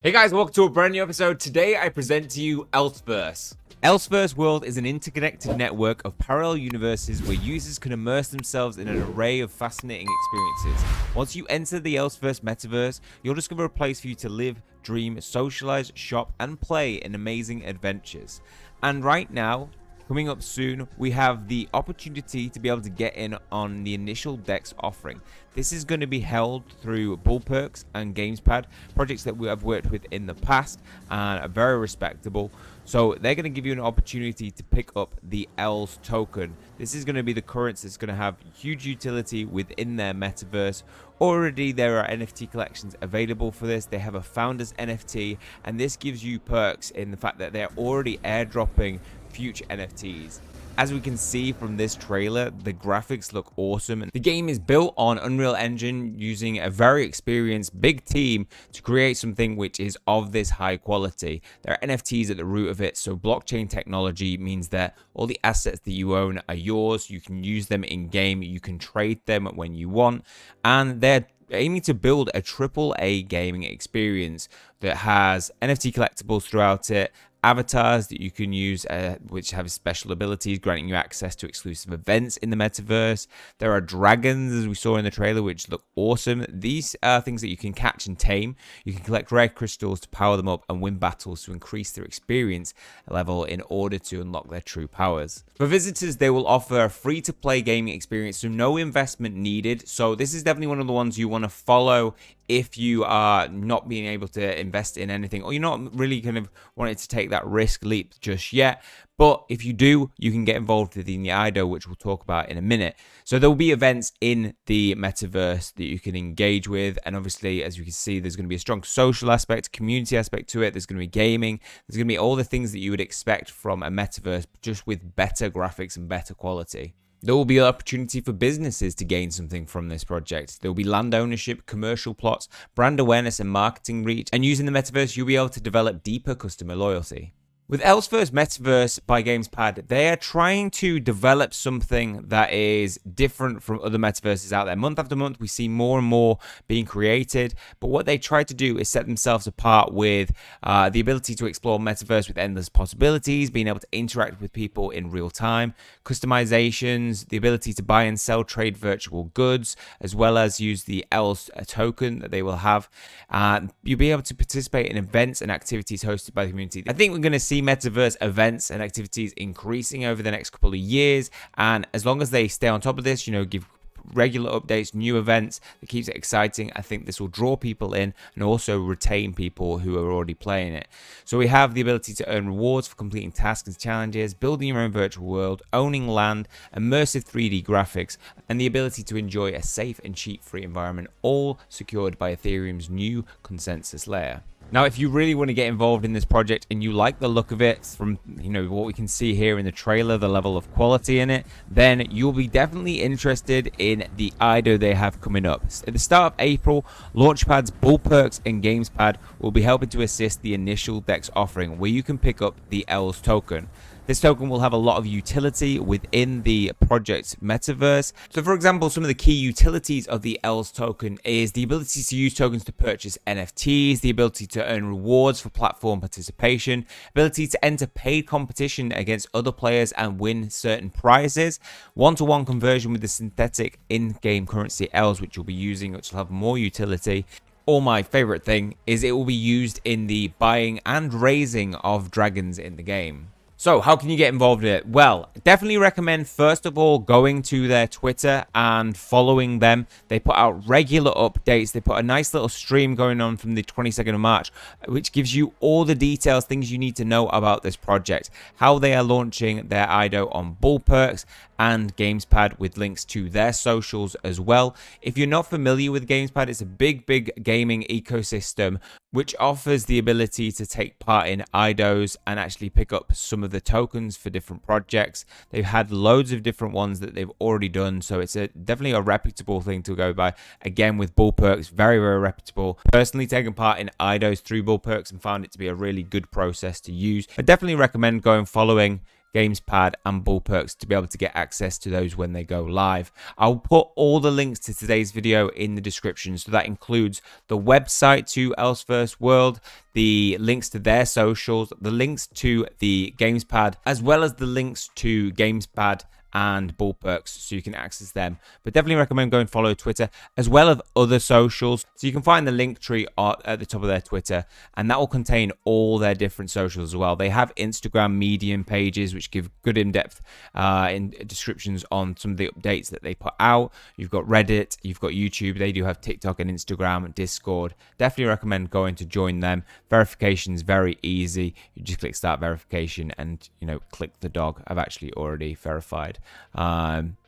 Hey guys, welcome to a brand new episode. Today I present to you Elseverse. Elseverse World is an interconnected network of parallel universes where users can immerse themselves in an array of fascinating experiences. Once you enter the Elseverse metaverse, you'll discover a place for you to live, dream, socialize, shop, and play in amazing adventures. And right now, coming up soon, we have the opportunity to be able to get in on the initial DEX offering. This is going to be held through Bullperks and GamesPad, projects that we have worked with in the past and are very respectable. So they're going to give you an opportunity to pick up the ELLS token. This is going to be the currency that's going to have huge utility within their metaverse. Already there are NFT collections available for this. They have a founders NFT, and this gives you perks in the fact that they're already airdropping future NFTs. As we can see from this trailer, the graphics look awesome. The game is built on Unreal Engine using a very experienced big team to create something which is of this high quality. There are NFTs at the root of it, so blockchain technology means that all the assets that you own are yours. You can use them in game, you can trade them when you want, and they're aiming to build a AAA gaming experience that has NFT collectibles throughout it, avatars that you can use which have special abilities granting you access to exclusive events in the metaverse. There are dragons, as we saw in the trailer, which look awesome. These are things that you can catch and tame. You can collect rare crystals to power them up and win battles to increase their experience level in order to unlock their true powers. For visitors, they will offer a free-to-play gaming experience, so no investment needed. So this is definitely one of the ones you want to follow if you are not being able to invest in anything, or you're not really kind of wanting to take that risk leap just yet. But if you do, you can get involved within the IDO, which we'll talk about in a minute. So there will be events in the metaverse that you can engage with. And obviously, as you can see, there's going to be a strong social aspect, community aspect to it. There's going to be gaming. There's going to be all the things that you would expect from a metaverse, just with better graphics and better quality. There will be an opportunity for businesses to gain something from this project. There will be land ownership, commercial plots, brand awareness and marketing reach, and using the metaverse, you'll be able to develop deeper customer loyalty. With Elseverse Metaverse by GamesPad, they are trying to develop something that is different from other metaverses out there. Month after month, we see more and more being created, but what they try to do is set themselves apart with the ability to explore metaverse with endless possibilities, being able to interact with people in real time, customizations, the ability to buy and sell trade virtual goods, as well as use the ELLS token that they will have. You'll be able to participate in events and activities hosted by the community. I think we're going to see metaverse events and activities increasing over the next couple of years, and as long as they stay on top of this, give regular updates, new events that keeps it exciting, I think this will draw people in and also retain people who are already playing it. So we have the ability to earn rewards for completing tasks and challenges, building your own virtual world, owning land, immersive 3D graphics, and the ability to enjoy a safe and cheat-free environment, all secured by Ethereum's new consensus layer. Now, if you really want to get involved in this project and you like the look of it from, what we can see here in the trailer, the level of quality in it, then you'll be definitely interested in the IDO they have coming up. At the start of April, Launchpad's Bullperks and GamesPad will be helping to assist the initial DEX offering, where you can pick up the ELLS token. This token will have a lot of utility within the project's metaverse. So for example, some of the key utilities of the ELLS token is the ability to use tokens to purchase NFTs, the ability to earn rewards for platform participation, ability to enter paid competition against other players and win certain prizes, one-to-one conversion with the synthetic in-game currency ELLS, which you'll be using, which will have more utility. Or my favorite thing is it will be used in the buying and raising of dragons in the game. So how can you get involved in it? Well, definitely recommend, first of all, going to their Twitter and following them. They put out regular updates. They put a nice little stream going on from the 22nd of March, which gives you all the details, things you need to know about this project, how they are launching their IDO on Bullperks and GamesPad, with links to their socials as well. If you're not familiar with GamesPad, it's a big gaming ecosystem which offers the ability to take part in IDOs and actually pick up some of the tokens for different projects. They've had loads of different ones that they've already done, so it's definitely a reputable thing to go by. Again, with Bullperks, very reputable. Personally taken part in IDOs through Bullperks and found it to be a really good process to use. I definitely recommend going following Gamespad, and Bull Perks to be able to get access to those when they go live. I'll put all the links to today's video in the description. So that includes the website to Elseverse World, the links to their socials, the links to the Gamespad, as well as the links to Gamespad and Bull Perks, so you can access them. But definitely recommend going follow Twitter as well as other socials. So you can find the link tree at the top of their Twitter, and that will contain all their different socials as well. They have Instagram, Medium pages, which give good in-depth in descriptions on some of the updates that they put out. You've got Reddit, you've got YouTube. They do have TikTok and Instagram, Discord. Definitely recommend going to join them. Verification is very easy. You just click start verification and, you know, click the dog. I've actually already verified.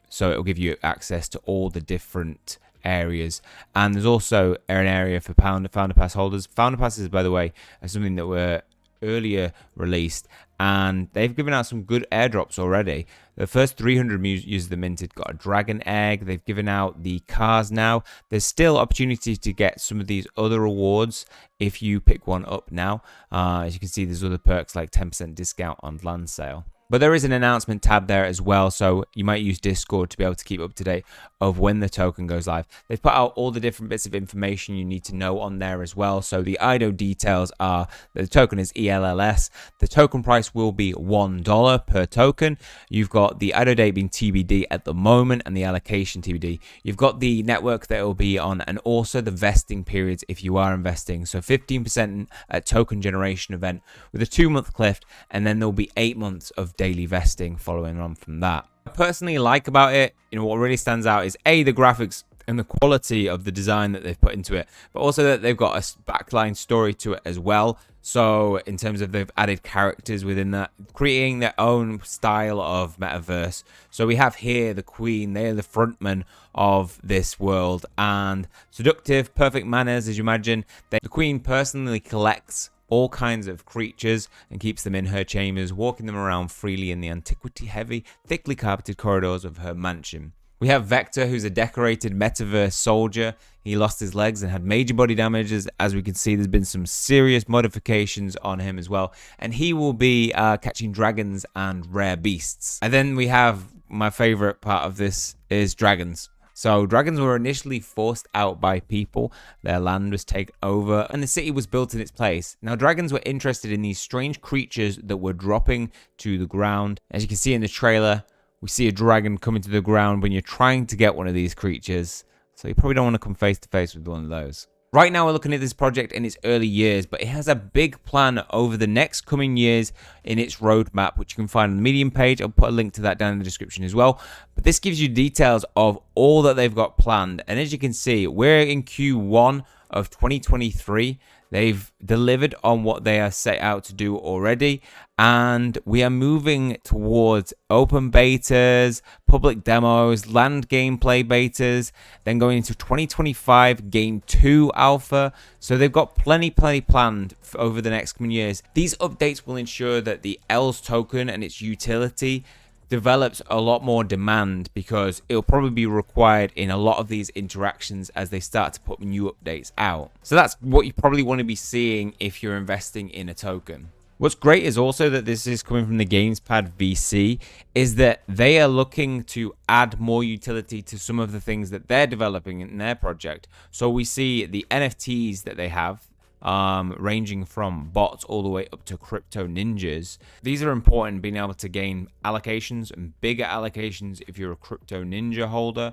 So it'll give you access to all the different areas, and there's also an area for founder pass holders. Founder passes, by the way, are something that were earlier released, and they've given out some good airdrops already. The first 300 users that minted got a dragon egg. They've given out the cars now. There's still opportunity to get some of these other rewards if you pick one up now. As you can see, there's other perks like 10% discount on land sale. But there is an announcement tab there as well, so you might use Discord to be able to keep up to date of when the token goes live. They've put out all the different bits of information you need to know on there as well. So the IDO details are that the token is ELLS. The token price will be $1 per token. You've got the IDO date being TBD at the moment and the allocation TBD. You've got the network that it will be on, and also the vesting periods if you are investing. So 15% at token generation event with a 2-month cliff, and then there'll be 8 months of daily vesting following on from that. I personally like about it, you know, what really stands out is A, the graphics and the quality of the design that they've put into it, but also that they've got a backline story to it as well. So in terms of they've added characters within that, creating their own style of metaverse. So we have here the Queen, they're the frontman of this world, and seductive, perfect manners, as you imagine. The Queen personally collects all kinds of creatures and keeps them in her chambers, walking them around freely in the antiquity-heavy, thickly carpeted corridors of her mansion. We have Vector, who's a decorated metaverse soldier. He lost his legs and had major body damages. As we can see, there's been some serious modifications on him as well. And he will be catching dragons and rare beasts. And then we have my favorite part of this is dragons. So dragons were initially forced out by people, their land was taken over, and the city was built in its place. Now dragons were interested in these strange creatures that were dropping to the ground. As you can see in the trailer, we see a dragon coming to the ground when you're trying to get one of these creatures. So you probably don't want to come face to face with one of those. Right now we're looking at this project in its early years, but it has a big plan over the next coming years in its roadmap, which you can find on the Medium page. I'll put a link to that down in the description as well. But this gives you details of all that they've got planned. And as you can see, we're in Q1 of 2023. They've delivered on what they are set out to do already, and we are moving towards open betas, public demos, land gameplay betas, then going into 2025 Game 2 alpha. So they've got plenty planned over the next coming years. These updates will ensure that the ELLS token and its utility develops a lot more demand, because it'll probably be required in a lot of these interactions as they start to put new updates out. So that's what you probably want to be seeing if you're investing in a token. What's great is also that this is coming from the Gamespad VC, is that they are looking to add more utility to some of the things that they're developing in their project. So we see the NFTs that they have, ranging from bots all the way up to crypto ninjas. These are important, being able to gain allocations and bigger allocations if you're a crypto ninja holder.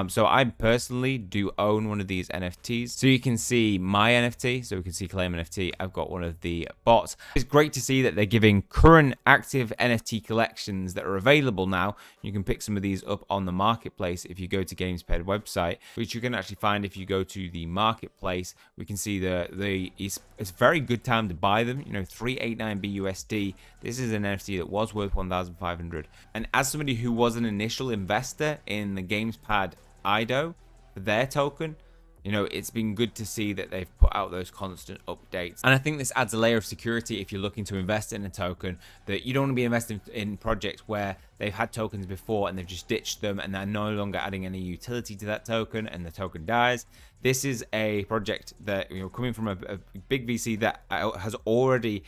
So I personally do own one of these NFTs. So you can see my NFT, so we can see claim NFT. I've got one of the bots. It's great to see that they're giving current active NFT collections that are available now. You can pick some of these up on the marketplace if you go to Gamespad website, which you can actually find if you go to the marketplace. We can see it's a very good time to buy them. You know, 389 BUSD. This is an NFT that was worth 1,500. And as somebody who was an initial investor in the Gamespad IDO for their token, you know, it's been good to see that they've put out those constant updates. And I think this adds a layer of security if you're looking to invest in a token, that you don't want to be investing in projects where they've had tokens before and they've just ditched them and they're no longer adding any utility to that token and the token dies. This is a project that, you know, coming from a big VC that has already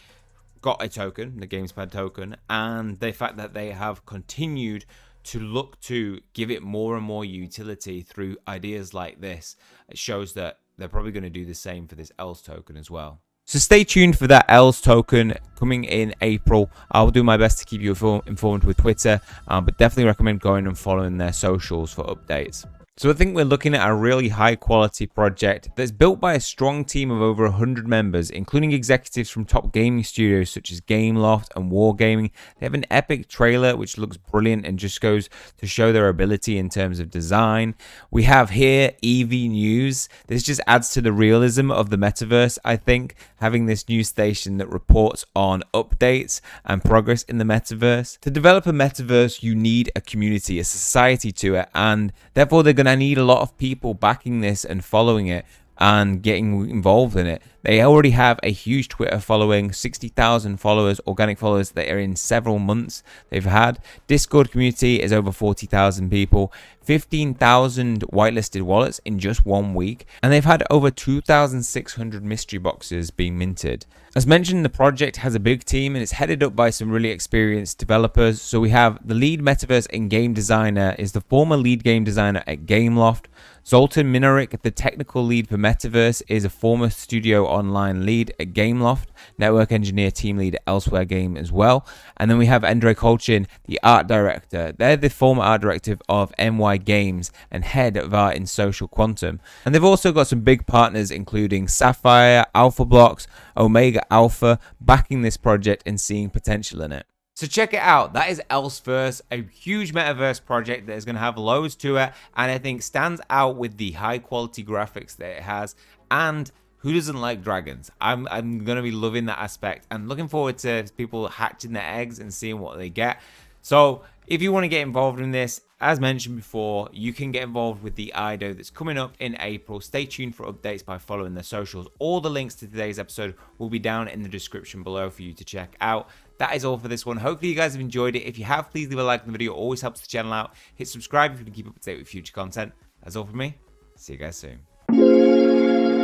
got a token, the gamespad token, and the fact that they have continued to look to give it more and more utility through ideas like this, it shows that they're probably going to do the same for this ELLS token as well. So stay tuned for that ELLS token coming in April. I'll do my best to keep you informed with Twitter, but definitely recommend going and following their socials for updates. So I think we're looking at a really high quality project that's built by a strong team of over 100 members, including executives from top gaming studios such as Gameloft and Wargaming. They have an epic trailer which looks brilliant and just goes to show their ability in terms of design. We have here EV News. This just adds to the realism of the metaverse, I think, having this news station that reports on updates and progress in the metaverse. To develop a metaverse, you need a community, a society to it, and therefore they're going to need a lot of people backing this and following it and getting involved in it. They already have a huge Twitter following, 60,000 followers, organic followers that are in several months they've had. Discord community is over 40,000 people, 15,000 whitelisted wallets in just 1 week, and they've had over 2,600 mystery boxes being minted. As mentioned, the project has a big team and it's headed up by some really experienced developers. So we have the lead metaverse and game designer is the former lead game designer at Gameloft. Zoltan Minarik, the technical lead for Metaverse, is a former studio online lead at Gameloft, network engineer team lead at Elsewhere Game as well. And then we have Andrei Kolchin, the art director. They're the former art director of MY Games and head of art in Social Quantum. And they've also got some big partners including Sapphire, Alpha Blocks, Omega Alpha, backing this project and seeing potential in it. So check it out. That is Elseverse, a huge metaverse project that is going to have loads to it, and I think stands out with the high quality graphics that it has. And who doesn't like dragons? I'm going to be loving that aspect and looking forward to people hatching their eggs and seeing what they get. So if you want to get involved in this, as mentioned before, you can get involved with the IDO that's coming up in April. Stay tuned for updates by following their socials. All the links to today's episode will be down in the description below for you to check out. That is all for this one. Hopefully you guys have enjoyed it. If you have, please leave a like on the video. It always helps the channel out. Hit subscribe if you want to keep up to date with future content. That's all from me. See you guys soon.